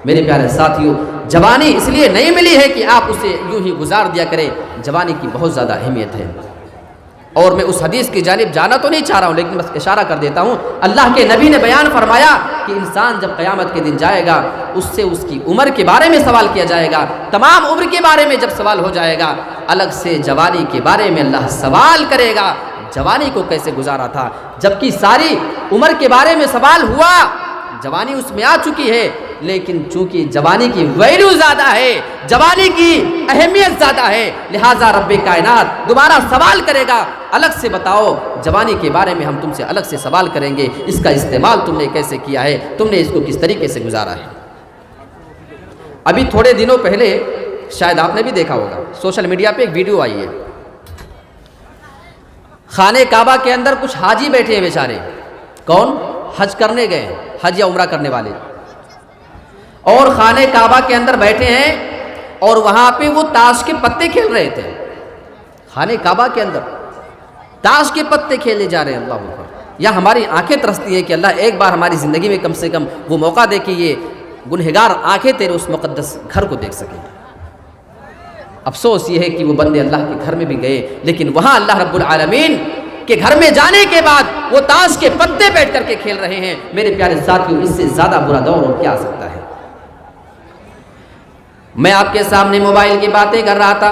میرے پیارے ساتھیوں، جوانی اس لیے نہیں ملی ہے کہ آپ اسے یوں ہی گزار دیا کریں، جوانی کی بہت زیادہ اہمیت ہے۔ اور میں اس حدیث کی جانب جانا تو نہیں چاہ رہا ہوں، لیکن بس اشارہ کر دیتا ہوں، اللہ کے نبی نے بیان فرمایا کہ انسان جب قیامت کے دن جائے گا، اس سے اس کی عمر کے بارے میں سوال کیا جائے گا، تمام عمر کے بارے میں جب سوال ہو جائے گا، الگ سے جوانی کے بارے میں اللہ سوال کرے گا، جوانی کو کیسے گزارا تھا، جبکہ ساری عمر کے بارے میں سوال ہوا، جوانی اس میں آ چکی ہے، لیکن چونکہ جوانی کی ویلیو زیادہ ہے، جوانی کی اہمیت زیادہ ہے، لہٰذا رب کائنات دوبارہ سوال کرے گا، الگ سے بتاؤ جوانی کے بارے میں ہم تم سے الگ سے سوال کریں گے، اس کا استعمال تم نے کیسے کیا ہے، تم نے اس کو کس طریقے سے گزارا ہے۔ ابھی تھوڑے دنوں پہلے شاید آپ نے بھی دیکھا ہوگا، سوشل میڈیا پہ ایک ویڈیو آئی ہے، خانہ کعبہ کے اندر کچھ حاجی بیٹھے ہیں بیچارے، کون؟ حج کرنے گئے، حج یا عمرہ کرنے والے، اور خانہ کعبہ کے اندر بیٹھے ہیں اور وہاں پہ وہ تاش کے پتے کھیل رہے تھے، خانہ کعبہ کے اندر تاش کے پتے کھیلے جا رہے ہیں۔ اللہ اکبر! یا ہماری آنکھیں ترستی ہیں کہ اللہ ایک بار ہماری زندگی میں کم سے کم وہ موقع دے کہ یہ گنہگار آنکھیں تیرے اس مقدس گھر کو دیکھ سکیں۔ افسوس یہ ہے کہ وہ بندے اللہ کے گھر میں بھی گئے، لیکن وہاں اللہ رب العالمین کے گھر میں جانے کے بعد وہ تاش کے پتے بیٹھ کر کے کھیل رہے ہیں۔ میرے پیارے ساتھیوں، اس سے زیادہ برا دور اور کیا آ سکتا ہے؟ میں آپ کے سامنے موبائل کی باتیں کر رہا تھا،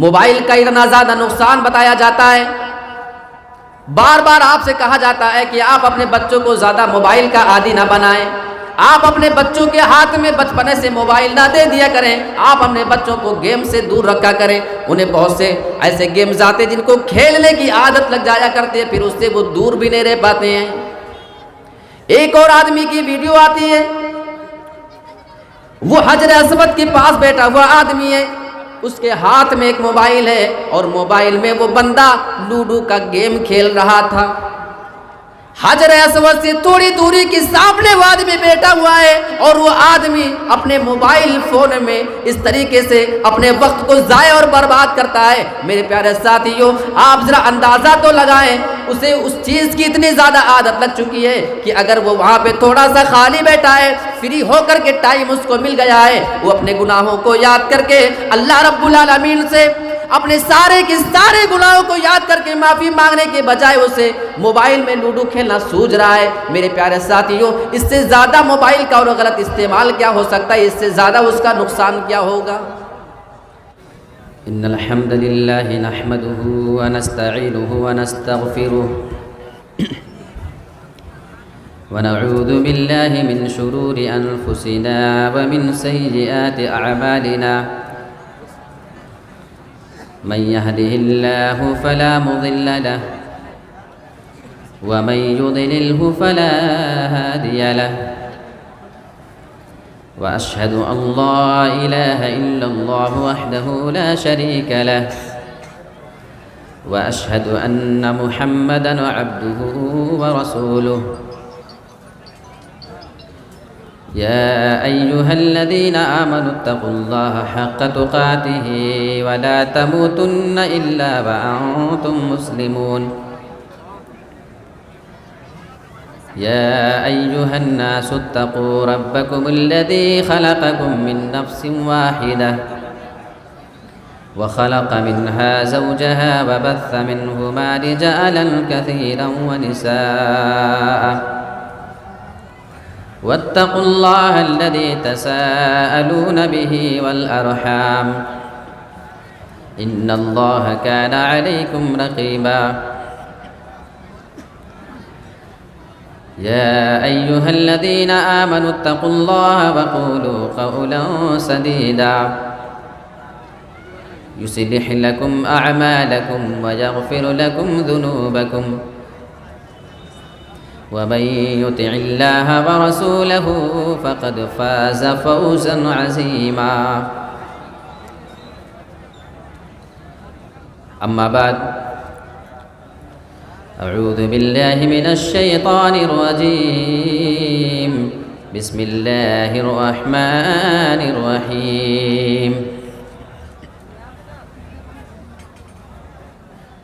موبائل کا اتنا زیادہ نقصان بتایا جاتا ہے، بار بار آپ سے کہا جاتا ہے کہ آپ اپنے بچوں کو زیادہ موبائل کا عادی نہ بنائیں، آپ اپنے بچوں کے ہاتھ میں بچپنے سے موبائل نہ دے دیا کریں، آپ اپنے بچوں کو گیم سے دور رکھا کریں، انہیں بہت سے ایسے گیمز آتے جن کو کھیلنے کی عادت لگ جایا کرتی ہے، پھر اس سے وہ دور بھی نہیں رہ پاتے ہیں۔ ایک اور آدمی کی ویڈیو آتی ہے، وہ حجر اسود کے پاس بیٹھا ہوا آدمی ہے، اس کے ہاتھ میں ایک موبائل ہے اور موبائل میں وہ بندہ لوڈو کا گیم کھیل رہا تھا۔ حجر اسود سے تھوڑی دوری کے سامنے وہ آدمی بیٹھا ہوا ہے اور وہ آدمی اپنے موبائل فون میں اس طریقے سے اپنے وقت کو ضائع اور برباد کرتا ہے۔ میرے پیارے ساتھیوں، آپ ذرا اندازہ تو لگائیں، اسے اس چیز کی اتنی زیادہ عادت لگ چکی ہے کہ اگر وہ وہاں پہ تھوڑا سا خالی بیٹھا ہے، فری ہو کر کے ٹائم اس کو مل گیا ہے، وہ اپنے گناہوں کو یاد کر کے اللہ رب العالمین سے اپنے سارے کے سارے گناہوں کو یاد کر کے معافی مانگنے کے بجائے اسے موبائل میں لوڈو کھیلنا سوچ رہا ہے۔ میرے پیارے ساتھیوں، اس سے زیادہ موبائل کا اور غلط استعمال کیا ہو سکتا ہے؟ اس سے زیادہ اس کا نقصان کیا ہوگا؟ ان الحمد للہ نحمده ونستعینه ونستغفره ونعوذ باللہ من شرور انفسنا ومن سیئات اعمالنا من يهده الله فلا مضل له ومن يضلله فلا هادي له وأشهد أن لا إله إلا الله وحده لا شريك له وأشهد أن محمدًا عبده ورسوله يا أيها الذين آمنوا اتقوا الله حق تقاته ولا تموتن إلا وأنتم مسلمون يا أيها الناس اتقوا ربكم الذي خلقكم من نفس واحدة وخلق منها زوجها وبث منهما رجالا كثيرا ونساء واتقوا الله الذي تساءلون به والأرحام إن الله كان عليكم رقيبا يا أيها الذين آمنوا اتقوا الله وقولوا قولا سديدا يصلح لكم أعمالكم ويغفر لكم ذنوبكم ومن يطع الله ورسوله فقد فاز فوزا عظيما أما بعد أعوذ بالله من الشيطان الرجيم بسم الله الرحمن الرحيم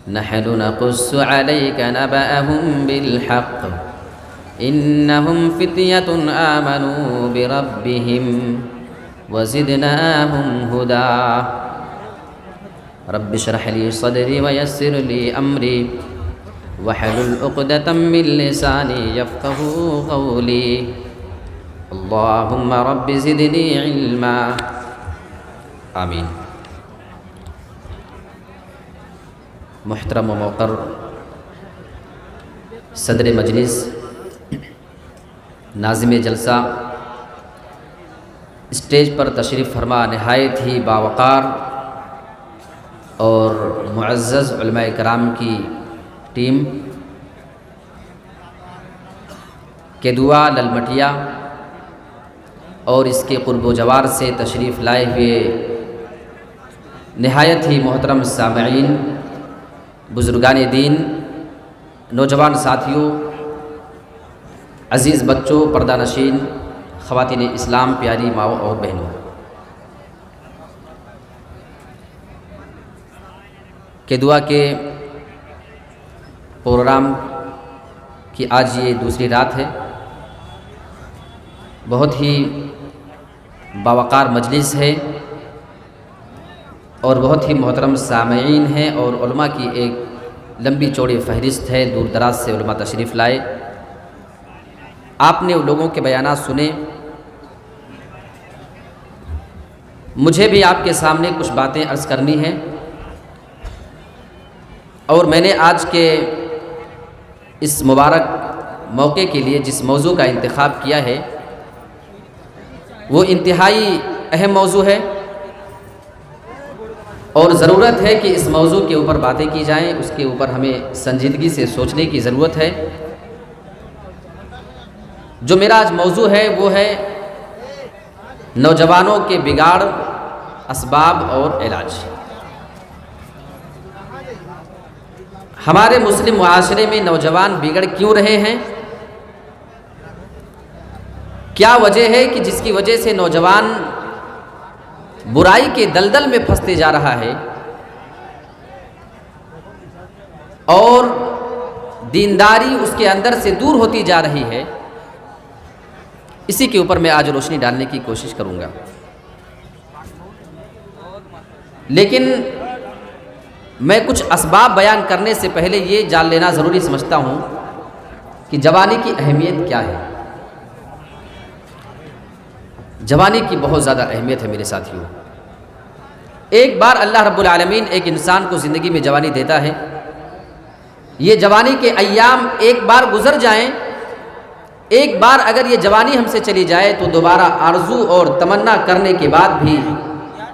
نحن نقص عليك نبأهم بالحق إنهم فتية آمنوا بربهم وزدناهم هدى رب اشرح لي صدري ويسر لي أمري واحلل عقدة من لساني يفقهوا قولي اللهم رب زدني علما آمین۔ محترم و موقر صدر مجلس، ناظم جلسہ، اسٹیج پر تشریف فرما نہایت ہی باوقار اور معزز علماء کرام کی ٹیم، کیدوا للمٹیا اور اس کے قرب و جوار سے تشریف لائے ہوئے نہایت ہی محترم سامعین، بزرگان دین، نوجوان ساتھیوں، عزیز بچوں، پردہ نشین، خواتین اسلام، پیاری ماؤں اور بہنوں، کیدوا کے پروگرام کی آج یہ دوسری رات ہے۔ بہت ہی باوقار مجلس ہے اور بہت ہی محترم سامعین ہیں، اور علماء کی ایک لمبی چوڑی فہرست ہے، دور دراز سے علماء تشریف لائے۔ آپ نے ان لوگوں کے بیانات سنے، مجھے بھی آپ کے سامنے کچھ باتیں عرض کرنی ہیں، اور میں نے آج کے اس مبارک موقع کے لیے جس موضوع کا انتخاب کیا ہے وہ انتہائی اہم موضوع ہے، اور ضرورت ہے کہ اس موضوع کے اوپر باتیں کی جائیں، اس کے اوپر ہمیں سنجیدگی سے سوچنے کی ضرورت ہے۔ جو میرا آج موضوع ہے وہ ہے نوجوانوں کے بگاڑ، اسباب اور علاج۔ ہمارے مسلم معاشرے میں نوجوان بگڑ کیوں رہے ہیں؟ کیا وجہ ہے کہ جس کی وجہ سے نوجوان برائی کے دلدل میں پھنستے جا رہا ہے اور دینداری اس کے اندر سے دور ہوتی جا رہی ہے؟ اسی کے اوپر میں آج روشنی ڈالنے کی کوشش کروں گا، لیکن میں کچھ اسباب بیان کرنے سے پہلے یہ جان لینا ضروری سمجھتا ہوں کہ جوانی کی اہمیت کیا ہے۔ جوانی کی بہت زیادہ اہمیت ہے میرے ساتھیوں۔ ایک بار اللہ رب العالمین ایک انسان کو زندگی میں جوانی دیتا ہے، یہ جوانی کے ایام ایک بار گزر جائیں، ایک بار اگر یہ جوانی ہم سے چلی جائے تو دوبارہ آرزو اور تمنا کرنے کے بعد بھی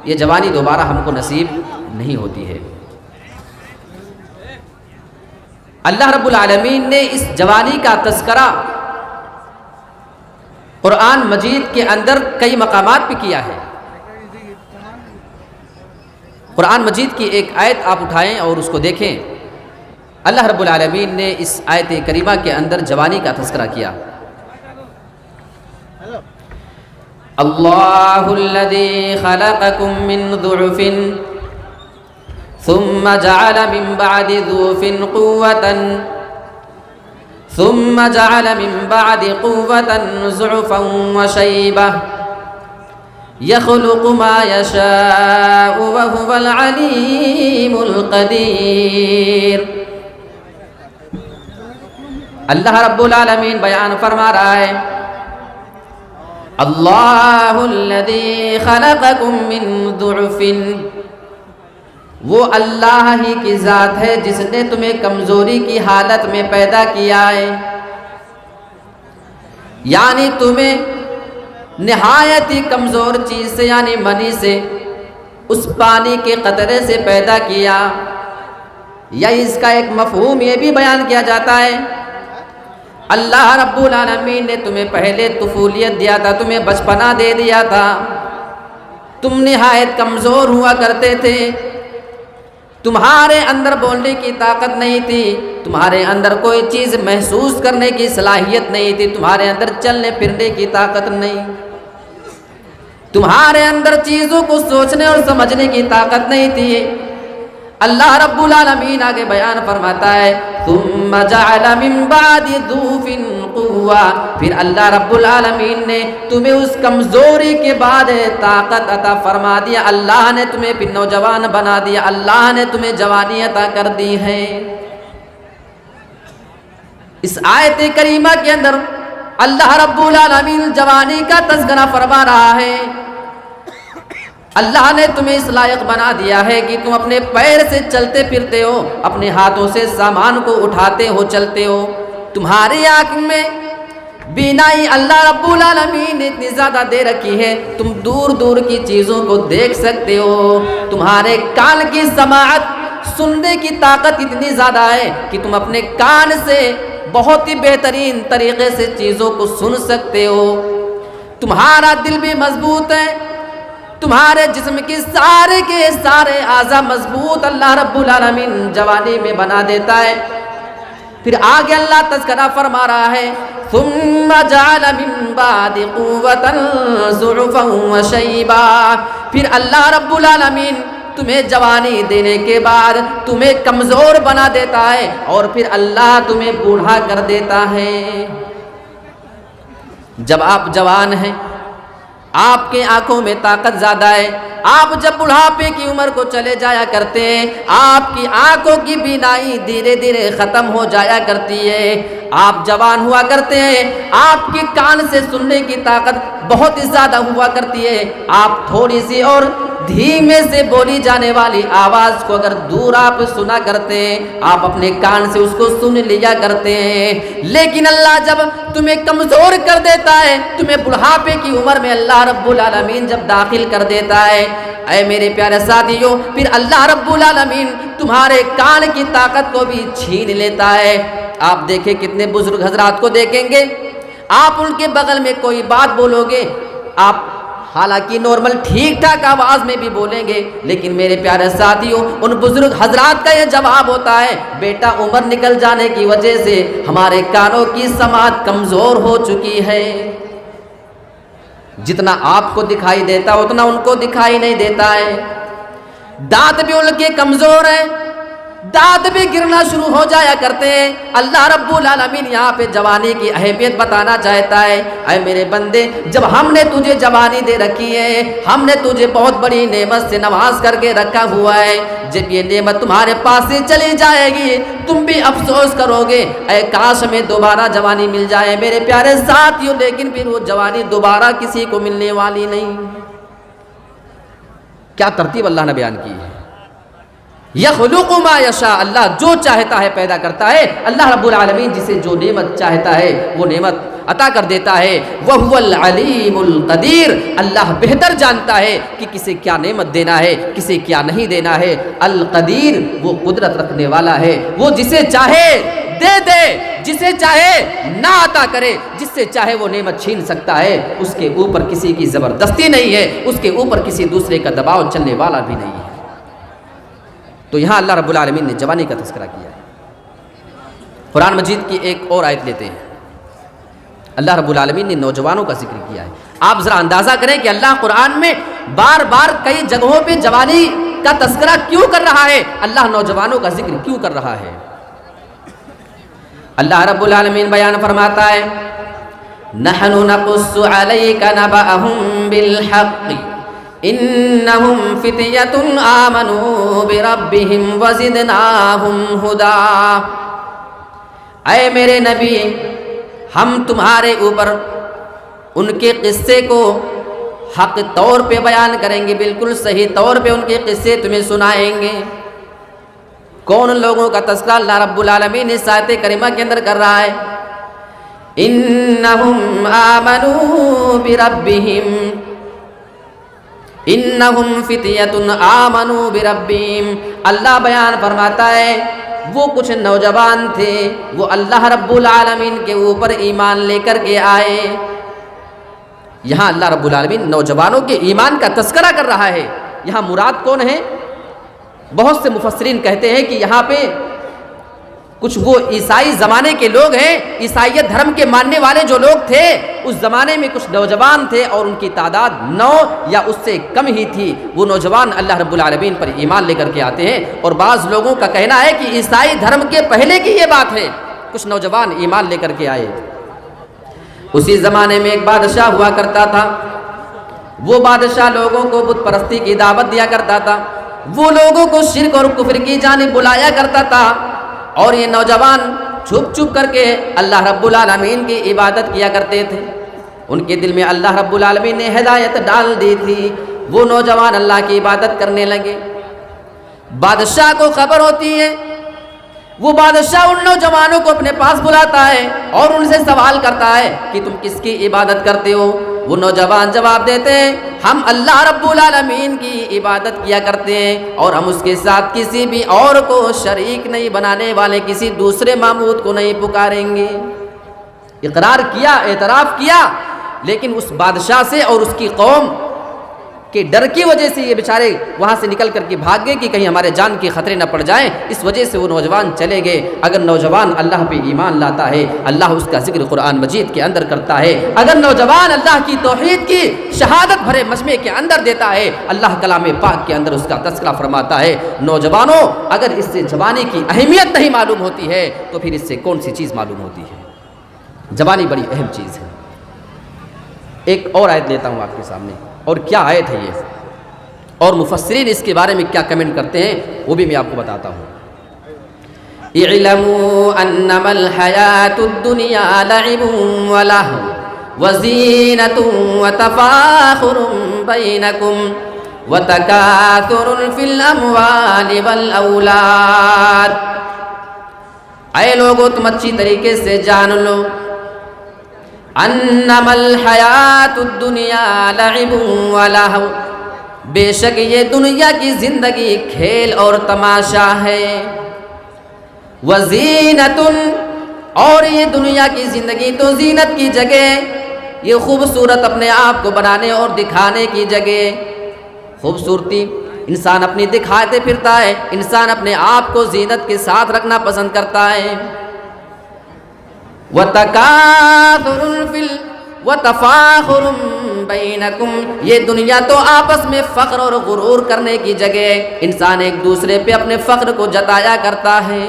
یہ جوانی دوبارہ ہم کو نصیب نہیں ہوتی ہے۔ اللہ رب العالمین نے اس جوانی کا تذکرہ قرآن مجید کے اندر کئی مقامات پہ کیا ہے۔ قرآن مجید کی ایک آیت آپ اٹھائیں اور اس کو دیکھیں، اللہ رب العالمین نے اس آیت کریمہ کے اندر جوانی کا تذکرہ کیا۔ اللہ الذی خلقکم من ضعف ثم جعل من بعد ضعف قوة ثم جعل من بعد قوة ضعفا وشيبة يخلق ما يشاء وهو العليم القدير۔ اللہ رب العالمین بیان فرما رہا ہے، اللہ الذی خلقکم من ضعف، وہ اللہ ہی کی ذات ہے جس نے تمہیں کمزوری کی حالت میں پیدا کیا ہے، یعنی تمہیں نہایت ہی کمزور چیز سے یعنی منی سے، اس پانی کے قطرے سے پیدا کیا۔ یا اس کا ایک مفہوم یہ بھی بیان کیا جاتا ہے، اللہ رب العالمین نے تمہیں پہلے طفولیت دیا تھا، تمہیں بچپنا دے دیا تھا، تم نہایت کمزور ہوا کرتے تھے، تمہارے اندر بولنے کی طاقت نہیں تھی، تمہارے اندر کوئی چیز محسوس کرنے کی صلاحیت نہیں تھی، تمہارے اندر چلنے پھرنے کی طاقت نہیں، تمہارے اندر چیزوں کو سوچنے اور سمجھنے کی طاقت نہیں تھی۔ اللہ رب العالمین آگے بیان فرماتا ہے، ثم ثم جعل من بعد ضعف قوة، پھر اللہ رب العالمین نے تمہیں اس کمزوری کے بعد طاقت عطا فرما دیا، اللہ نے تمہیں پھر نوجوان بنا دیا، اللہ نے تمہیں جوانی عطا کر دی ہے۔ اس آیت کریمہ کے اندر اللہ رب العالمین جوانی کا تذکرہ فرما رہا ہے۔ اللہ نے تمہیں اس لائق بنا دیا ہے کہ تم اپنے پیر سے چلتے پھرتے ہو، اپنے ہاتھوں سے سامان کو اٹھاتے ہو، چلتے ہو، تمہاری آنکھ میں بینائی اللہ رب العالمین نے اتنی زیادہ دے رکھی ہے، تم دور دور کی چیزوں کو دیکھ سکتے ہو، تمہارے کان کی سماعت، سننے کی طاقت اتنی زیادہ ہے کہ تم اپنے کان سے بہت ہی بہترین طریقے سے چیزوں کو سن سکتے ہو، تمہارا دل بھی مضبوط ہے، تمہارے جسم کی سارے کے سارے اعضاء مضبوط اللہ رب العالمین جوانی میں بنا دیتا ہے۔ پھر آگے اللہ تذکرہ فرما رہا ہے ثم جعل من بعد قوة ضعفا وشیبا، پھر اللہ رب العالمین تمہیں جوانی دینے کے بعد تمہیں کمزور بنا دیتا ہے اور پھر اللہ تمہیں بوڑھا کر دیتا ہے۔ جب آپ جوان ہیں، آپ کے آنکھوں میں طاقت زیادہ ہے، آپ جب بڑھاپے کی عمر کو چلے جایا کرتے ہیں، آپ کی آنکھوں کی بینائی دھیرے دھیرے ختم ہو جایا کرتی ہے، آپ جوان ہوا کرتے ہیں، آپ کے کان سے سننے کی طاقت بہت زیادہ ہوا کرتی ہے، آپ تھوڑی سی اور دھیمے سے بولی جانے والی آواز کو اگر دور آپ سنا کرتے ہیں، آپ اپنے کان سے اس کو سن لیا کرتے ہیں، لیکن اللہ جب تمہیں کمزور کر دیتا ہے، تمہیں بڑھاپے کی عمر میں اللہ رب العالمین جب داخل کر دیتا ہے، اے میرے پیارے ساتھیوں، پھر اللہ رب العالمین تمہارے کان کی طاقت کو بھی چھین لیتا ہے۔ آپ دیکھیں کتنے بزرگ حضرات کو دیکھیں گے، آپ ان کے بغل میں کوئی بات بولو گے، آپ حالانکہ نارمل ٹھیک ٹھاک آواز میں بھی بولیں گے، لیکن میرے پیارے ساتھیوں ان بزرگ حضرات کا یہ جواب ہوتا ہے، بیٹا عمر نکل جانے کی وجہ سے ہمارے کانوں کی سماعت کمزور ہو چکی ہے، جتنا آپ کو دکھائی دیتا اتنا ان کو دکھائی نہیں دیتا ہے، دانت بھی ان کے کمزور ہیں، دانت بھی گرنا شروع ہو جایا کرتے ہیں۔ اللہ رب العالمین یہاں پہ جوانی کی اہمیت بتانا چاہتا ہے، اے میرے بندے، جب ہم نے تجھے جوانی دے رکھی ہے، ہم نے تجھے بہت بڑی نعمت سے نواز کر کے رکھا ہوا ہے، جب یہ نعمت تمہارے پاس سے چلی جائے گی تم بھی افسوس کرو گے، اے کاش ہمیں دوبارہ جوانی مل جائے میرے پیارے ساتھیوں، لیکن پھر وہ جوانی دوبارہ کسی کو ملنے والی نہیں۔ کیا ترتیب اللہ نے بیان کی ہے، یخلق ما یشاء، اللہ جو چاہتا ہے پیدا کرتا ہے، اللہ رب العالمین جسے جو نعمت چاہتا ہے وہ نعمت عطا کر دیتا ہے، وَهُوَ الْعَلِيمُ الْقَدِيرُ، اللہ بہتر جانتا ہے کہ کسے کیا نعمت دینا ہے، کسے کیا نہیں دینا ہے، القدیر وہ قدرت رکھنے والا ہے، وہ جسے چاہے دے دے، جسے چاہے نہ عطا کرے، جس سے چاہے وہ نعمت چھین سکتا ہے، اس کے اوپر کسی کی زبردستی نہیں ہے، اس کے اوپر کسی دوسرے کا دباؤ چلنے والا بھی نہیں ہے۔ تو یہاں اللہ رب العالمین نے جوانی کا تذکرہ کیا ہے۔ قرآن مجید کی ایک اور آیت لیتے ہیں، اللہ رب العالمین نے نوجوانوں کا ذکر کیا ہے۔ آپ ذرا اندازہ کریں کہ اللہ قرآن میں بار بار کئی جگہوں پہ جوانی کا تذکرہ کیوں کر رہا ہے، اللہ نوجوانوں کا ذکر کیوں کر رہا ہے۔ اللہ رب العالمین بیان فرماتا ہے نحن نقص علیک نبأہم بالحق انہم فتیۃ آمنوا بربہم وزدناہم ہدی، اے میرے نبی ہم تمہارے اوپر ان کے قصے کو حق طور پہ بیان کریں گے، بالکل صحیح طور پہ ان کے قصے تمہیں سنائیں گے۔ کون لوگوں کا تذکرہ اللہ رب العالمین اس آیت کریمہ کے اندر کر رہا ہے، انہم آمنوا بربہم، انہم فتیۃ آمنوا بربہم، اللہ بیان فرماتا ہے وہ کچھ نوجوان تھے، وہ اللہ رب العالمین کے اوپر ایمان لے کر کے آئے۔ یہاں اللہ رب العالمین نوجوانوں کے ایمان کا تذکرہ کر رہا ہے، یہاں مراد کون ہے؟ بہت سے مفسرین کہتے ہیں کہ یہاں پہ کچھ وہ عیسائی زمانے کے لوگ ہیں، عیسائیت دھرم کے ماننے والے جو لوگ تھے اس زمانے میں کچھ نوجوان تھے اور ان کی تعداد 9 یا اس سے کم ہی تھی۔ وہ نوجوان اللہ رب العالمین پر ایمان لے کر کے آتے ہیں، اور بعض لوگوں کا کہنا ہے کہ عیسائی دھرم کے پہلے کی یہ بات ہے، کچھ نوجوان ایمان لے کر کے آئے۔ اسی زمانے میں ایک بادشاہ ہوا کرتا تھا، وہ بادشاہ لوگوں کو بت پرستی کی دعوت دیا کرتا تھا، وہ لوگوں کو شرک اور کفر کی جانب بلایا کرتا تھا، اور یہ نوجوان چھپ چھپ کر کے اللہ رب العالمین کی عبادت کیا کرتے تھے۔ ان کے دل میں اللہ رب العالمین نے ہدایت ڈال دی تھی، وہ نوجوان اللہ کی عبادت کرنے لگے۔ بادشاہ کو خبر ہوتی ہے، وہ بادشاہ ان نوجوانوں کو اپنے پاس بلاتا ہے اور ان سے سوال کرتا ہے کہ تم کس کی عبادت کرتے ہو؟ وہ نوجوان جواب دیتے ہیں، ہم اللہ رب العالمین کی عبادت کیا کرتے ہیں، اور ہم اس کے ساتھ کسی بھی اور کو شریک نہیں بنانے والے، کسی دوسرے معبود کو نہیں پکاریں گے۔ اقرار کیا، اعتراف کیا، لیکن اس بادشاہ سے اور اس کی قوم کے ڈر کی وجہ سے یہ بیچارے وہاں سے نکل کر کے بھاگ گئے کہ کہیں ہمارے جان کے خطرے نہ پڑ جائیں، اس وجہ سے وہ نوجوان چلے گئے۔ اگر نوجوان اللہ پہ ایمان لاتا ہے، اللہ اس کا ذکر قرآن مجید کے اندر کرتا ہے، اگر نوجوان اللہ کی توحید کی شہادت بھرے مجمع کے اندر دیتا ہے، اللہ کلام پاک کے اندر اس کا تذکرہ فرماتا ہے۔ نوجوانوں، اگر اس سے جوانی کی اہمیت نہیں معلوم ہوتی ہے تو پھر اس سے کون سی چیز معلوم ہوتی ہے؟ جوانی بڑی اہم چیز ہے۔ ایک اور آیت لیتا ہوں آپ کے سامنے، اور کیا آیت ہے یہ، اور مفسرین اس کے بارے میں کیا کمنٹ کرتے ہیں وہ بھی میں آپ کو بتاتا ہوں۔ اعلموا انما الحیاۃ الدنیا لعب ولہو وزینۃ وتفاخر بینکم وتکاثر فی الاموال والاولاد۔ اے لوگو، تم اچھی طریقے سے جان لو، انما الحیات الدنیا لعب ولہو، بے شک یہ دنیا کی زندگی کھیل اور تماشا ہے، وزینۃ، اور یہ دنیا کی زندگی تو زینت کی جگہ، یہ خوبصورت اپنے آپ کو بنانے اور دکھانے کی جگہ، خوبصورتی انسان اپنی دکھاتے پھرتا ہے، انسان اپنے آپ کو زینت کے ساتھ رکھنا پسند کرتا ہے۔ وَتَفَاخُرٌ بَيْنَكُمْ، یہ دنیا تو آپس میں فخر اور غرور کرنے کی جگہ، انسان ایک دوسرے پہ اپنے فخر کو جتایا کرتا ہے۔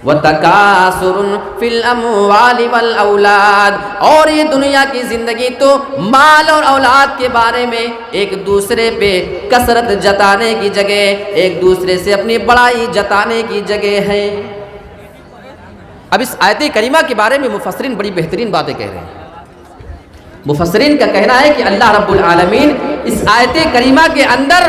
وَتَكَاثُرٌ فِي الْأَمْوَالِ وَالْأَوْلَادِ، اور یہ دنیا کی زندگی تو مال اور اولاد کے بارے میں ایک دوسرے پہ کثرت جتانے کی جگہ، ایک دوسرے سے اپنی بڑائی جتانے کی جگہ ہے۔ اب اس آیت کریمہ کے بارے میں مفسرین بڑی بہترین باتیں کہہ رہے ہیں۔ مفسرین کا کہنا ہے کہ اللہ رب العالمین اس آیت کریمہ کے اندر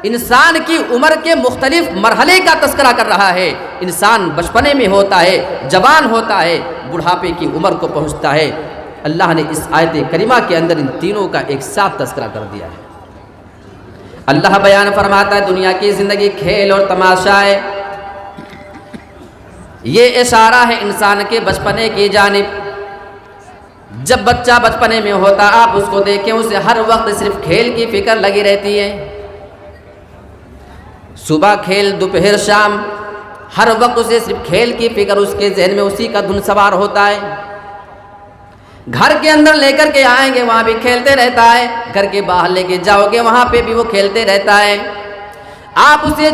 انسان کی عمر کے مختلف مرحلے کا تذکرہ کر رہا ہے۔ انسان بچپنے میں ہوتا ہے، جوان ہوتا ہے، بڑھاپے کی عمر کو پہنچتا ہے۔ اللہ نے اس آیت کریمہ کے اندر ان تینوں کا ایک ساتھ تذکرہ کر دیا ہے۔ اللہ بیان فرماتا ہے دنیا کی زندگی کھیل اور تماشا ہے، یہ اشارہ ہے انسان کے بچپنے کی جانب۔ جب بچہ بچپنے میں ہوتا، آپ اس کو دیکھیں، اسے ہر وقت صرف کھیل کی فکر لگی رہتی ہے، صبح کھیل، دوپہر شام، ہر وقت اسے صرف کھیل کی فکر، اس کے ذہن میں اسی کا دھن سوار ہوتا ہے۔ گھر کے اندر لے کر کے آئیں گے وہاں بھی کھیلتے رہتا ہے، گھر کے باہر لے کے جاؤ گے وہاں پہ بھی وہ کھیلتے رہتا ہے۔ آپ اسے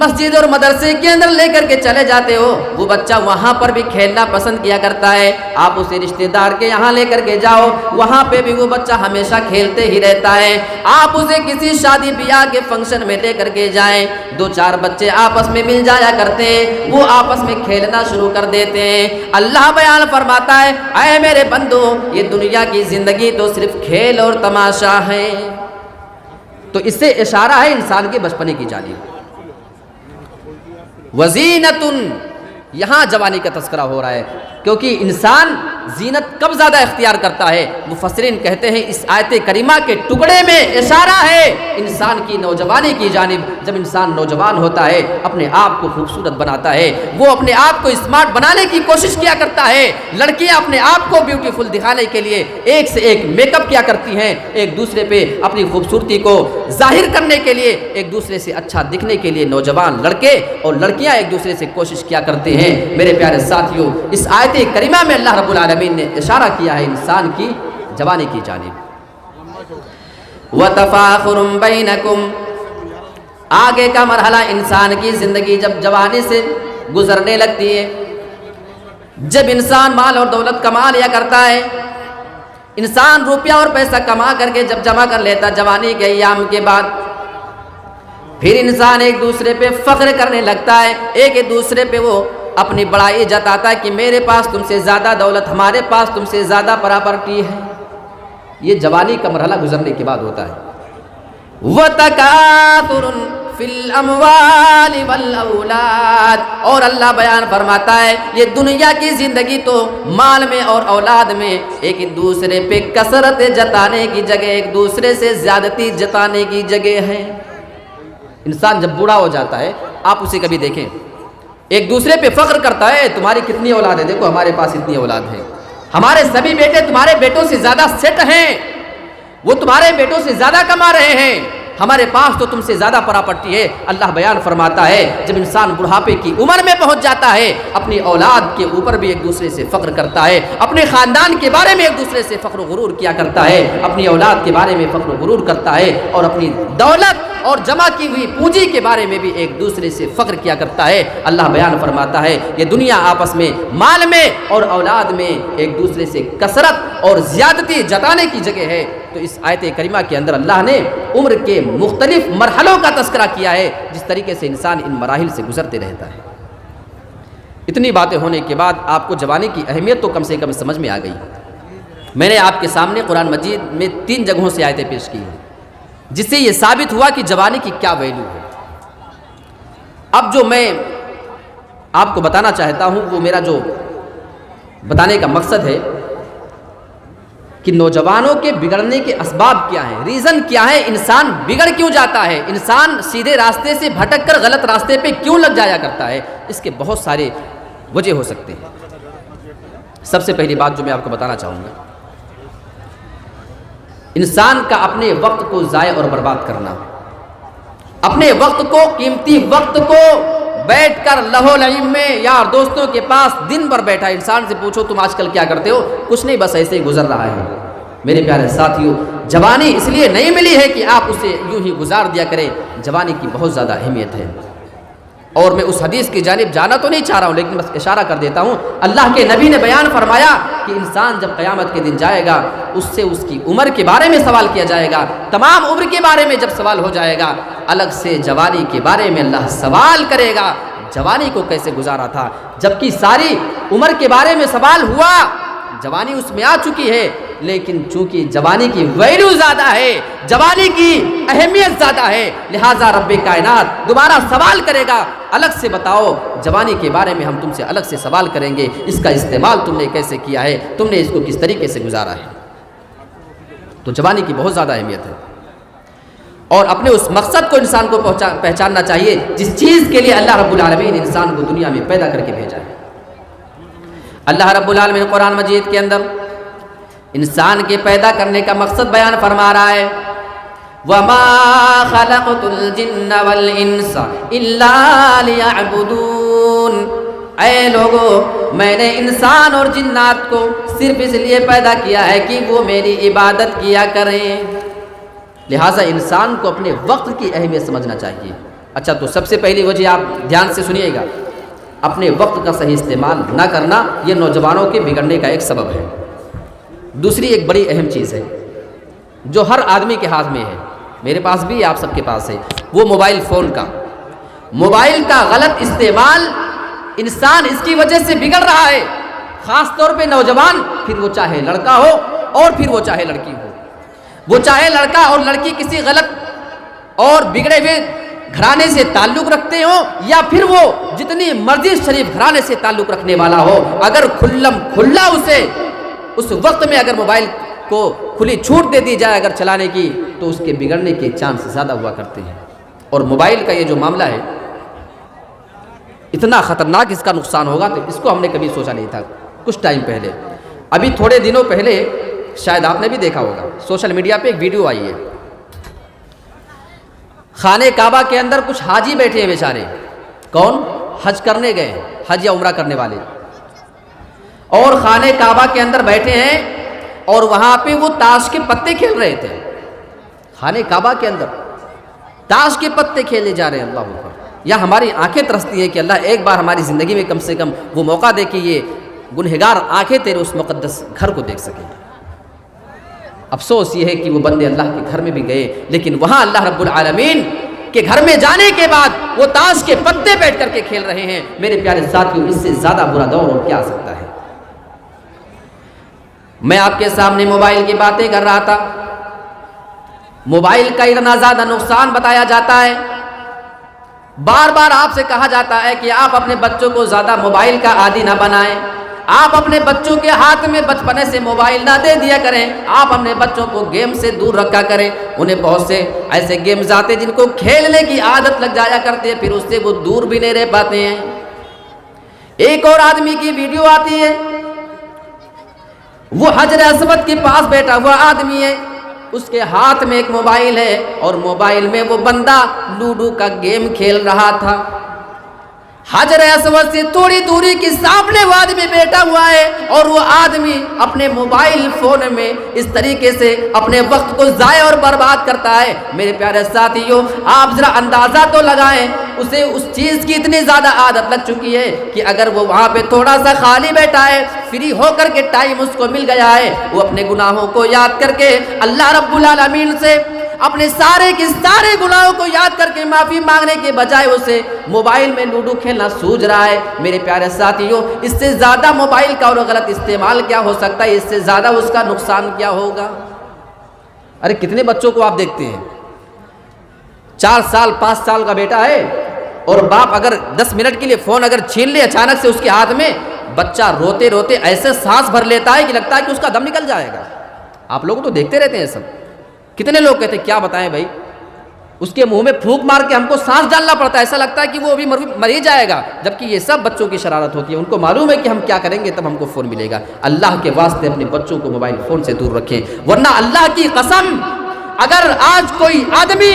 مسجد اور مدرسے کے اندر لے کر کے چلے جاتے ہو، وہ بچہ وہاں پر بھی کھیلنا پسند کیا کرتا ہے۔ آپ اسے رشتہ دار کے یہاں لے کر کے جاؤ، وہاں پہ بھی وہ بچہ ہمیشہ کھیلتے ہی رہتا ہے۔ آپ اسے کسی شادی بیاہ کے فنکشن میں لے کر کے جائیں، 2-4 بچے آپس میں مل جایا کرتے ہیں، وہ آپس میں کھیلنا شروع کر دیتے ہیں۔ اللہ بیان فرماتا ہے اے میرے بندو، یہ دنیا کی زندگی تو صرف کھیل اور تماشا ہے۔ تو اس سے اشارہ ہے انسان کے بچپنے کی جانب۔ وزینتن، یہاں جوانی کا تذکرہ ہو رہا ہے۔ کیونکہ انسان زینت کب زیادہ اختیار کرتا ہے؟ مفسرین کہتے ہیں اس آیت کریمہ کے ٹکڑے میں اشارہ ہے انسان کی نوجوانی کی جانب۔ جب انسان نوجوان ہوتا ہے، اپنے آپ کو خوبصورت بناتا ہے، وہ اپنے آپ کو اسمارٹ بنانے کی کوشش کیا کرتا ہے۔ لڑکیاں اپنے آپ کو بیوٹیفل دکھانے کے لیے ایک سے ایک میک اپ کیا کرتی ہیں، ایک دوسرے پہ اپنی خوبصورتی کو ظاہر کرنے کے لیے، ایک دوسرے سے اچھا دکھنے کے لیے نوجوان لڑکے اور لڑکیاں ایک دوسرے سے کوشش کیا کرتے ہیں۔ میرے پیارے ساتھیوں، اس آیت کریمہ میں اللہ رب العالمین نے اشارہ کیا ہے انسان کی جوانی کی جانب۔ وَتَفَاخُرٌ بَيْنَكُمْ، آگے کا مرحلہ انسان کی زندگی جب جوانی سے گزرنے لگتی ہے، جب انسان مال اور دولت کما لیا کرتا ہے، انسان روپیہ اور پیسہ کما کر کے جب جمع کر لیتا جوانی کے ایام کے بعد، پھر انسان ایک دوسرے پہ فخر کرنے لگتا ہے، ایک دوسرے پہ وہ اپنی بڑائی جتاتا ہے کہ میرے پاس تم سے زیادہ دولت، ہمارے پاس تم سے زیادہ پراپرٹی ہے۔ یہ جوانی کا مرحلہ گزرنے کے بعد ہوتا ہے۔ وَتَكَاثُرٌ فِي الْأَمْوَالِ وَالْأَوْلَادِ، اور اللہ بیان فرماتا ہے یہ دنیا کی زندگی تو مال میں اور اولاد میں ایک دوسرے پہ کثرت جتانے کی جگہ، ایک دوسرے سے زیادتی جتانے کی جگہ ہے۔ انسان جب بوڑھا ہو جاتا ہے، آپ اسے کبھی دیکھیں، ایک دوسرے پہ فخر کرتا ہے، تمہاری کتنی اولاد ہے، دیکھو ہمارے پاس اتنی اولاد ہے، ہمارے سبھی بیٹے تمہارے بیٹوں سے زیادہ سیٹ ہیں، وہ تمہارے بیٹوں سے زیادہ کما رہے ہیں، ہمارے پاس تو تم سے زیادہ پراپرٹی ہے۔ اللہ بیان فرماتا ہے جب انسان بڑھاپے کی عمر میں پہنچ جاتا ہے، اپنی اولاد کے اوپر بھی ایک دوسرے سے فخر کرتا ہے، اپنے خاندان کے بارے میں ایک دوسرے سے فخر و غرور کیا کرتا ہے، اپنی اولاد کے بارے میں فخر و غرور کرتا ہے، اور اپنی دولت اور جمع کی ہوئی پونجی کے بارے میں بھی ایک دوسرے سے فخر کیا کرتا ہے۔ اللہ بیان فرماتا ہے یہ دنیا آپس میں مال میں اور اولاد میں ایک دوسرے سے کثرت اور زیادتی جتانے کی جگہ ہے۔ تو اس آیت کریمہ کے اندر اللہ نے عمر کے مختلف مرحلوں کا تذکرہ کیا ہے، جس طریقے سے انسان ان مراحل سے گزرتے رہتا ہے۔ اتنی باتیں ہونے کے بعد آپ کو جوانی کی اہمیت تو کم سے کم سمجھ میں آ گئی۔ میں نے آپ کے سامنے قرآن مجید میں 3 جگہوں سے آیتیں پیش کی ہیں، جس سے یہ ثابت ہوا کہ جوانی کی کیا ویلیو ہے۔ اب جو میں آپ کو بتانا چاہتا ہوں، وہ میرا جو بتانے کا مقصد ہے کہ نوجوانوں کے بگڑنے کے اسباب کیا ہیں، ریزن کیا ہے، انسان بگڑ کیوں جاتا ہے، انسان سیدھے راستے سے بھٹک کر غلط راستے پہ کیوں لگ جایا کرتا ہے۔ اس کے بہت سارے وجہ ہو سکتے ہیں۔ سب سے پہلی بات جو میں آپ کو بتانا چاہوں گا، انسان کا اپنے وقت کو ضائع اور برباد کرنا، اپنے وقت کو، قیمتی وقت کو بیٹھ کر لہو لعب میں یار دوستوں کے پاس دن بھر بیٹھا، انسان سے پوچھو تم آج کل کیا کرتے ہو، کچھ نہیں، بس ایسے ہی گزر رہا ہے۔ میرے پیارے ساتھیوں، جوانی اس لیے نہیں ملی ہے کہ آپ اسے یوں ہی گزار دیا کریں، جوانی کی بہت زیادہ اہمیت ہے۔ اور میں اس حدیث کی جانب جانا تو نہیں چاہ رہا ہوں، لیکن بس اشارہ کر دیتا ہوں۔ اللہ کے نبی نے بیان فرمایا کہ انسان جب قیامت کے دن جائے گا، اس سے اس کی عمر کے بارے میں سوال کیا جائے گا، تمام عمر کے بارے میں جب سوال ہو جائے گا، الگ سے جوانی کے بارے میں اللہ سوال کرے گا، جوانی کو کیسے گزارا تھا، جبکہ ساری عمر کے بارے میں سوال ہوا، جوانی اس میں آ چکی ہے، لیکن چونکہ جوانی کی ویلیو زیادہ ہے، جوانی کی اہمیت زیادہ ہے، لہٰذا رب کائنات دوبارہ سوال کرے گا، الگ سے بتاؤ جوانی کے بارے میں، ہم تم سے الگ سے سوال کریں گے، اس کا استعمال تم نے کیسے کیا ہے، تم نے اس کو کس طریقے سے گزارا ہے۔ تو جوانی کی بہت زیادہ اہمیت ہے، اور اپنے اس مقصد کو انسان کو پہچاننا چاہیے جس چیز کے لیے اللہ رب العالمین انسان کو دنیا میں پیدا کر کے بھیجا ہے۔ اللہ رب العالمین قرآن مجید کے اندر انسان کے پیدا کرنے کا مقصد بیان فرما رہا ہے، وَمَا خَلَقْتُ الْجِنَّ وَالْإِنسَ إِلَّا لِيَعْبُدُونَ، اے لوگو میں نے انسان اور جنات کو صرف اس لیے پیدا کیا ہے کہ وہ میری عبادت کیا کریں۔ لہٰذا انسان کو اپنے وقت کی اہمیت سمجھنا چاہیے۔ اچھا، تو سب سے پہلی وجہ آپ دھیان سے سنیے گا، اپنے وقت کا صحیح استعمال نہ کرنا یہ نوجوانوں کے بگڑنے کا ایک سبب ہے۔ دوسری ایک بڑی اہم چیز ہے جو ہر آدمی کے ہاتھ میں ہے، میرے پاس بھی، آپ سب کے پاس ہے، وہ موبائل فون کا، موبائل کا غلط استعمال انسان اس کی وجہ سے بگڑ رہا ہے، خاص طور پہ نوجوان، پھر وہ چاہے لڑکا ہو اور پھر وہ چاہے لڑکی ہو، وہ چاہے لڑکا اور لڑکی کسی غلط اور بگڑے ہوئے گھرانے سے تعلق رکھتے ہوں یا پھر وہ جتنی مرضی شریف گھرانے سے تعلق رکھنے والا ہو، اگر کھلا اسے اس وقت میں اگر موبائل کو کھلی چھوٹ دے دی جائے اگر چلانے کی، تو اس کے بگڑنے کے چانس زیادہ ہوا کرتے ہیں۔ اور موبائل کا یہ جو معاملہ ہے اتنا خطرناک، اس کا نقصان ہوگا تو اس کو ہم نے کبھی سوچا نہیں تھا۔ کچھ ٹائم پہلے، ابھی تھوڑے دنوں پہلے، شاید آپ نے بھی دیکھا ہوگا، سوشل میڈیا پہ ایک ویڈیو آئی ہے، خانہ کعبہ کے اندر کچھ حاجی بیٹھے ہیں بیچارے، کون؟ حج کرنے گئے، حج یا عمرہ کرنے والے، اور خانہ کعبہ کے اندر بیٹھے ہیں اور وہاں پہ وہ تاش کے پتے کھیل رہے تھے۔ خانہ کعبہ کے اندر تاش کے پتے کھیلے جا رہے ہیں۔ اللہ اکبر! یا ہماری آنکھیں ترستی ہیں کہ اللہ ایک بار ہماری زندگی میں کم سے کم وہ موقع دے کہ یہ گنہگار آنکھیں تیرے اس مقدس گھر کو دیکھ سکیں۔ افسوس یہ ہے کہ وہ بندے اللہ کے گھر میں بھی گئے، لیکن وہاں اللہ رب العالمین کے گھر میں جانے کے بعد وہ تاش کے پتے بیٹھ کر کے کھیل رہے ہیں۔ میرے پیارے ساتھیوں، اس سے زیادہ برا دور اور کیا آ سکتا ہے؟ میں آپ کے سامنے موبائل کی باتیں کر رہا تھا، موبائل کا اتنا زیادہ نقصان بتایا جاتا ہے، بار بار آپ سے کہا جاتا ہے کہ آپ اپنے بچوں کو زیادہ موبائل کا عادی نہ بنائیں، آپ اپنے بچوں کے ہاتھ میں بچپنے سے موبائل نہ دے دیا کریں، آپ اپنے بچوں کو گیم سے دور رکھا کریں۔ انہیں بہت سے ایسے گیمز آتے جن کو کھیلنے کی عادت لگ جایا کرتی ہے، پھر اس سے وہ دور بھی نہیں رہ پاتے ہیں۔ ایک اور آدمی کی ویڈیو آتی ہے، وہ حجر اسود کے پاس بیٹھا ہوا آدمی ہے، اس کے ہاتھ میں ایک موبائل ہے اور موبائل میں وہ بندہ لوڈو کا گیم کھیل رہا تھا۔ حجر اسود سے تھوڑی دوری کے سامنے وہ آدمی بیٹھا ہوا ہے اور وہ آدمی اپنے موبائل فون میں اس طریقے سے اپنے وقت کو ضائع اور برباد کرتا ہے۔ میرے پیارے ساتھیوں، آپ ذرا اندازہ تو لگائیں، اسے اس چیز کی اتنی زیادہ عادت لگ چکی ہے کہ اگر وہ وہاں پہ تھوڑا سا خالی بیٹھا ہے، فری ہو کر کے ٹائم اس کو مل گیا ہے، وہ اپنے گناہوں کو یاد کر کے اللہ رب العالمین سے اپنے سارے کے سارے گناہوں کو یاد کر کے معافی مانگنے کے بجائے اسے موبائل میں لوڈو کھیلنا سوچ رہا ہے۔ میرے پیارے ساتھیوں، اس سے زیادہ موبائل کا اور غلط استعمال کیا ہو سکتا ہے؟ اس سے زیادہ اس کا نقصان کیا ہوگا؟ ارے کتنے بچوں کو آپ دیکھتے ہیں، 4 سال 5 سال کا بیٹا ہے اور باپ اگر 10 منٹ کے لیے فون اگر چھین لے اچانک سے اس کے ہاتھ میں، بچہ روتے روتے ایسے سانس بھر لیتا ہے کہ لگتا ہے کہ اس کا دم نکل جائے گا۔ آپ لوگ تو دیکھتے رہتے ہیں سب، کتنے لوگ کہتے ہیں کیا بتائیں بھائی، اس کے منہ میں پھونک مار کے ہم کو سانس ڈالنا پڑتا ہے، ایسا لگتا ہے کہ وہ ابھی مر ہی جائے گا، جبکہ یہ سب بچوں کی شرارت ہوتی ہے۔ ان کو معلوم ہے کہ ہم کیا کریں گے تب ہم کو فون ملے گا۔ اللہ کے واسطے اپنے بچوں کو موبائل فون سے دور رکھیں، ورنہ اللہ کی قسم اگر آج کوئی آدمی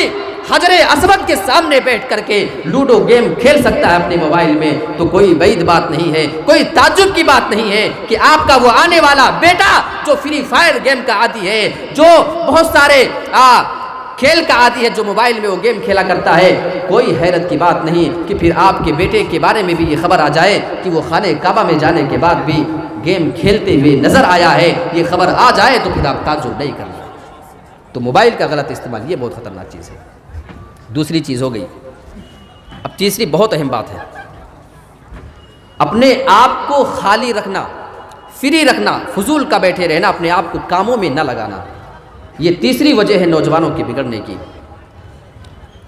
حجر اسود کے سامنے بیٹھ کر کے لوڈو گیم کھیل سکتا ہے اپنے موبائل میں، تو کوئی بعید بات نہیں ہے، کوئی تعجب کی بات نہیں ہے کہ آپ کا وہ آنے والا بیٹا جو فری فائر گیم کا عادی ہے، جو بہت سارے کھیل کا عادی ہے، جو موبائل میں وہ گیم کھیلا کرتا ہے، کوئی حیرت کی بات نہیں کہ پھر آپ کے بیٹے کے بارے میں بھی یہ خبر آ جائے کہ وہ خانہ کعبہ میں جانے کے بعد بھی گیم کھیلتے ہوئے نظر آیا ہے، یہ خبر آ جائے تو پھر آپ تعجب نہیں کرنا۔ تو موبائل کا غلط استعمال یہ بہت خطرناک چیز ہے۔ دوسری چیز ہو گئی، اب تیسری بہت اہم بات ہے، اپنے آپ کو خالی رکھنا، فری رکھنا، فضول کا بیٹھے رہنا، اپنے آپ کو کاموں میں نہ لگانا، یہ تیسری وجہ ہے نوجوانوں کے بگڑنے کی۔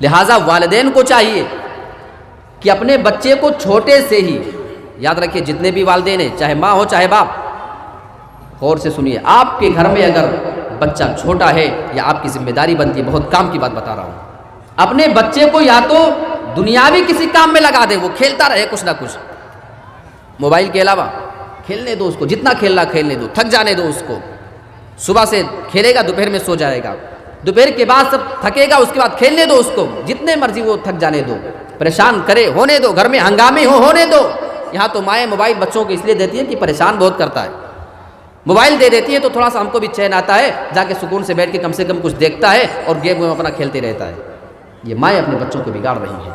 لہٰذا والدین کو چاہیے کہ اپنے بچے کو چھوٹے سے ہی، یاد رکھیے جتنے بھی والدین ہیں، چاہے ماں ہو چاہے باپ، غور سے سنیے، آپ کے گھر میں اگر بچہ چھوٹا ہے یا آپ کی ذمہ داری بنتی ہے، بہت کام کی بات بتا رہا ہوں، اپنے بچے کو یا تو دنیاوی کسی کام میں لگا دے، وہ کھیلتا رہے کچھ نہ کچھ، موبائل کے علاوہ کھیلنے دو اس کو، جتنا کھیلنا کھیلنے دو، تھک جانے دو اس کو، صبح سے کھیلے گا دوپہر میں سو جائے گا، دوپہر کے بعد سب تھکے گا، اس کے بعد کھیلنے دو اس کو، جتنے مرضی وہ تھک جانے دو، پریشان کرے ہونے دو، گھر میں ہنگامے ہونے دو۔ یہاں تو مائیں موبائل بچوں کو اس لیے دیتی ہے کہ پریشان بہت کرتا ہے، موبائل دے دیتی ہے تو تھوڑا سا ہم کو بھی چین آتا ہے، جا کے سکون سے بیٹھ کے کم سے کم کچھ دیکھتا ہے اور گیم اپنا کھیلتے رہتا ہے۔ یہ مائیں اپنے بچوں کو بگاڑ رہی ہیں،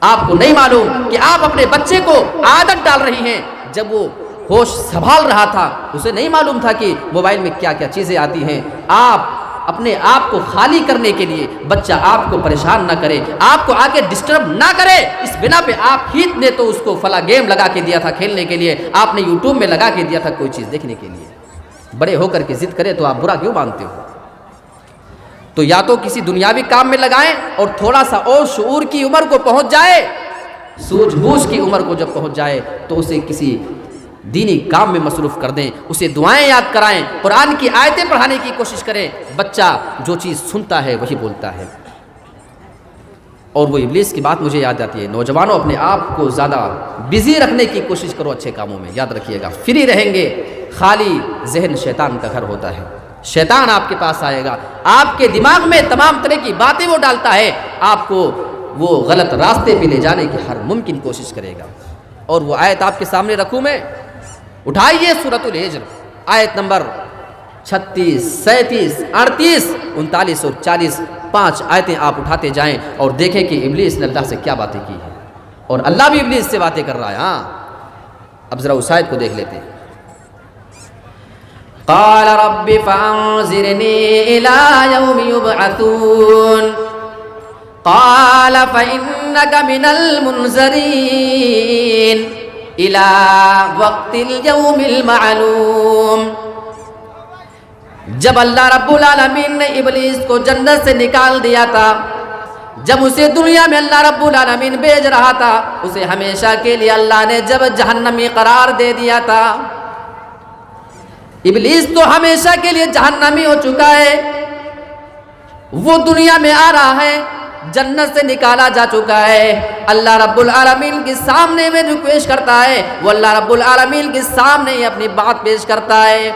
آپ کو نہیں معلوم کہ آپ اپنے بچے کو عادت ڈال رہی ہیں۔ جب وہ ہوش سنبھال رہا تھا اسے نہیں معلوم تھا کہ موبائل میں کیا کیا چیزیں آتی ہیں۔ آپ اپنے آپ کو خالی کرنے کے لیے بچہ آپ کو پریشان نہ کرے، آپ کو آ کے ڈسٹرب نہ کرے، اس بنا پہ آپ ہی نے تو اس کو فلاں گیم لگا کے دیا تھا کھیلنے کے لیے، آپ نے یوٹیوب میں لگا کے دیا تھا کوئی چیز دیکھنے کے لیے، بڑے ہو کر کے ضد کرے تو آپ برا کیوں مانتے ہو؟ تو یا تو کسی دنیاوی کام میں لگائیں اور تھوڑا سا اور شعور کی عمر کو پہنچ جائے، سوجھ بوجھ کی عمر کو جب پہنچ جائے تو اسے کسی دینی کام میں مصروف کر دیں، اسے دعائیں یاد کرائیں، قرآن کی آیتیں پڑھانے کی کوشش کریں۔ بچہ جو چیز سنتا ہے وہی بولتا ہے۔ اور وہ ابلیس کی بات مجھے یاد آتی ہے، نوجوانوں اپنے آپ کو زیادہ بزی رکھنے کی کوشش کرو اچھے کاموں میں، یاد رکھیے گا، فری رہیں گے خالی ذہن شیطان کا گھر ہوتا ہے۔ شیطان آپ کے پاس آئے گا، آپ کے دماغ میں تمام طرح کی باتیں وہ ڈالتا ہے، آپ کو وہ غلط راستے پہ لے جانے کی ہر ممکن کوشش کرے گا۔ اور وہ آیت آپ کے سامنے رکھوں میں، اٹھائیے سورۃ الحجر آیت نمبر 36، 37، 38، 39 اور 40، 5 آیتیں آپ اٹھاتے جائیں اور دیکھیں کہ ابلیس نے اللہ سے کیا باتیں کی ہیں، اور اللہ بھی ابلیس سے باتیں کر رہا ہے۔ ہاں اب ذرا اس آیت کو دیکھ لیتے ہیں۔ قال رب فانظرني إلى يوم يبعثون قال فإنك من المنذرين إلى وقت اليوم المعلوم۔ جب اللہ رب العالمین نے ابلیس کو جنت سے نکال دیا تھا، جب اسے دنیا میں اللہ رب العالمین بھیج رہا تھا، اسے ہمیشہ کے لیے اللہ نے جب جہنمی قرار دے دیا تھا، ابلیس تو ہمیشہ کے لیے جہنمی ہو چکا ہے، وہ دنیا میں آ رہا ہے، جنت سے نکالا جا چکا ہے، اللہ رب العالمین کے سامنے میں ریکویسٹ کرتا ہے، وہ اللہ رب العالمین کے سامنے ہی اپنی بات پیش کرتا ہے،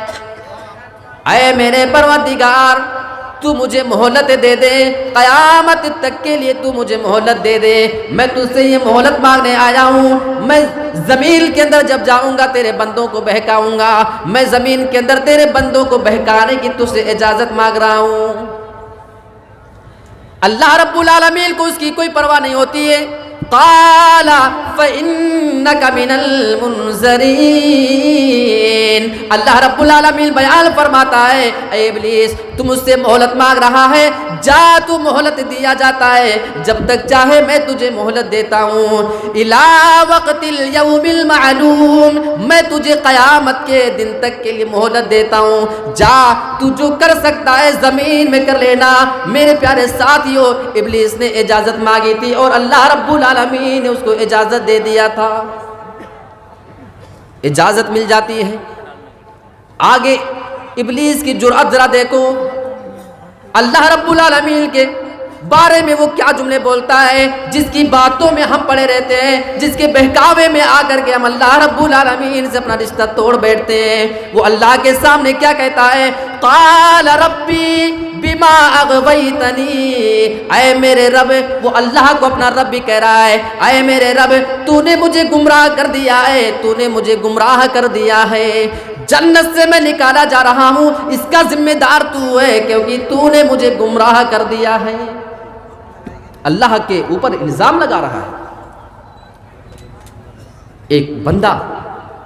اے میرے پروردگار تو مجھے مہلت دے دے، قیامت تک کے لیے تو مجھے مہلت دے دے، میں تجھ سے یہ مہلت مانگنے آیا ہوں، میں زمین کے اندر جب جاؤں گا تیرے بندوں کو بہکاؤں گا، میں زمین کے اندر تیرے بندوں کو بہکانے کی تجھ سے اجازت مانگ رہا ہوں۔ اللہ رب العالمین کو اس کی کوئی پرواہ نہیں ہوتی ہے۔ قال فإنك من المنذرین، اللہ رب العالمین بیان فرماتا ہے، اے ابلیس تم مجھ سے مہلت مانگ رہا ہے، جا تو مہلت دیا جاتا ہے، جب تک چاہے میں تجھے مہلت دیتا ہوں، الی وقت الیوم المعلوم، میں تجھے قیامت کے دن تک کے لیے مہلت دیتا ہوں، جا تو جو کر سکتا ہے زمین میں کر لینا۔ میرے پیارے ساتھیو، ابلیس نے اجازت مانگی تھی اور اللہ رب العالمین نے اس کو اجازت دے دیا تھا، اجازت مل جاتی ہے۔ آگے ابلیس کی جرأت ذرا دیکھو، اللہ رب العالمین کے بارے میں وہ کیا جملے بولتا ہے، جس کی باتوں میں ہم پڑے رہتے ہیں، جس کے بہکاوے میں آ کر کے ہم اللہ رب العالمین سے اپنا رشتہ توڑ بیٹھتے ہیں۔ وہ اللہ کے سامنے کیا کہتا ہے، قال ربی بما اغویتنی، اے میرے رب، وہ اللہ کو اپنا رب بھی کہہ رہا ہے، اے میرے رب تو نے مجھے گمراہ کر دیا ہے، تو نے مجھے گمراہ کر دیا ہے، جنت سے میں نکالا جا رہا ہوں، اس کا ذمہ دار تو ہے کیونکہ تو نے مجھے گمراہ کر دیا ہے۔ اللہ کے اوپر الزام لگا رہا ہے۔ ایک بندہ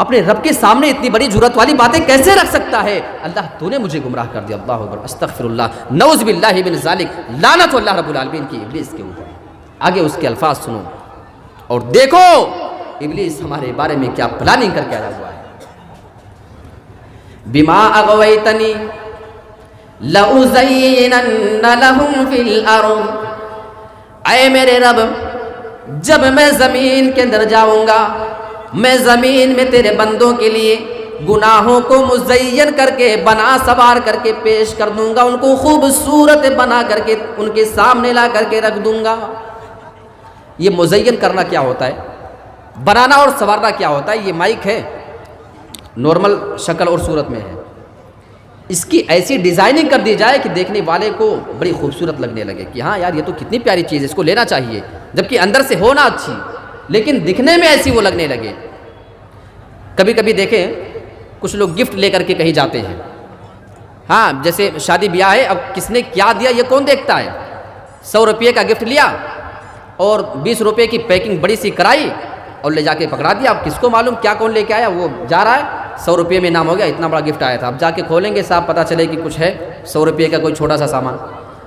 اپنے رب کے سامنے اتنی بڑی جرأت والی باتیں کیسے رکھ سکتا ہے؟ اللہ تو نے مجھے گمراہ کر دیا، اللہ اکبر، استغفر اللہ، نعوذ باللہ من ذالک، لعنت اللہ رب العالمین کی ابلیس کے اوپر۔ آگے اس کے الفاظ سنو اور دیکھو ابلیس ہمارے بارے میں کیا پلاننگ کر کے آیا ہوا ہے۔ بما اغویتنی لأزینن لہم فی الارض، اے میرے رب جب میں زمین کے اندر جاؤں گا، میں زمین میں تیرے بندوں کے لیے گناہوں کو مزین کر کے، بنا سوار کر کے پیش کر دوں گا، ان کو خوبصورت بنا کر کے ان کے سامنے لا کر کے رکھ دوں گا۔ یہ مزین کرنا کیا ہوتا ہے، بنانا اور سوارنا کیا ہوتا ہے؟ یہ مائک ہے، نارمل شکل اور صورت میں ہے، اس کی ایسی ڈیزائننگ کر دی جائے کہ دیکھنے والے کو بڑی خوبصورت لگنے لگے کہ ہاں یار یہ تو کتنی پیاری چیز ہے، اس کو لینا چاہیے، جبکہ اندر سے ہونا اچھی لیکن دکھنے میں ایسی وہ لگنے لگے۔ کبھی کبھی دیکھیں کچھ لوگ گفٹ لے کر کے کہیں جاتے ہیں، ہاں جیسے شادی بیاہ ہے، اب کس نے کیا دیا یہ کون دیکھتا ہے؟ 100 روپے کا گفٹ لیا اور 20 روپے کی پیکنگ بڑی سی کرائی اور لے جا کے پکڑا دیا، اب کس کو معلوم کیا کون لے کے آیا؟ وہ جا رہا ہے 100 روپے میں نام ہو گیا، اتنا بڑا گفٹ آیا تھا، اب جا کے کھولیں گے صاحب پتہ چلے کہ کچھ ہے 100 روپے کا کوئی چھوٹا سا سامان،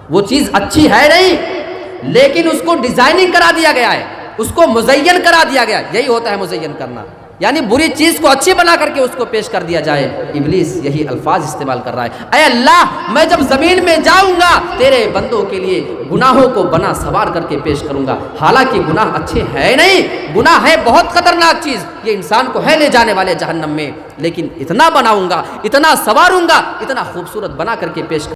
وہ چیز اچھی ہے نہیں لیکن اس کو ڈیزائننگ کرا دیا گیا ہے، اس کو مزین کرا دیا گیا، یہی ہوتا ہے مزین کرنا۔ یعنی بری چیز کو اچھی بنا کر کے اس کو پیش کر دیا جائے. ابلیس یہی الفاظ استعمال کر رہا ہے. اے اللہ میں جب زمین میں جاؤں گا تیرے بندوں کے لیے گناہوں کو بنا سوار کر کے پیش کروں گا. حالانکہ گناہ اچھے ہے نہیں, گناہ ہے بہت خطرناک چیز, یہ انسان کو ہے لے جانے والے جہنم میں, لیکن اتنا بناؤں گا, اتنا سواروں گا, اتنا خوبصورت بنا کر کے پیش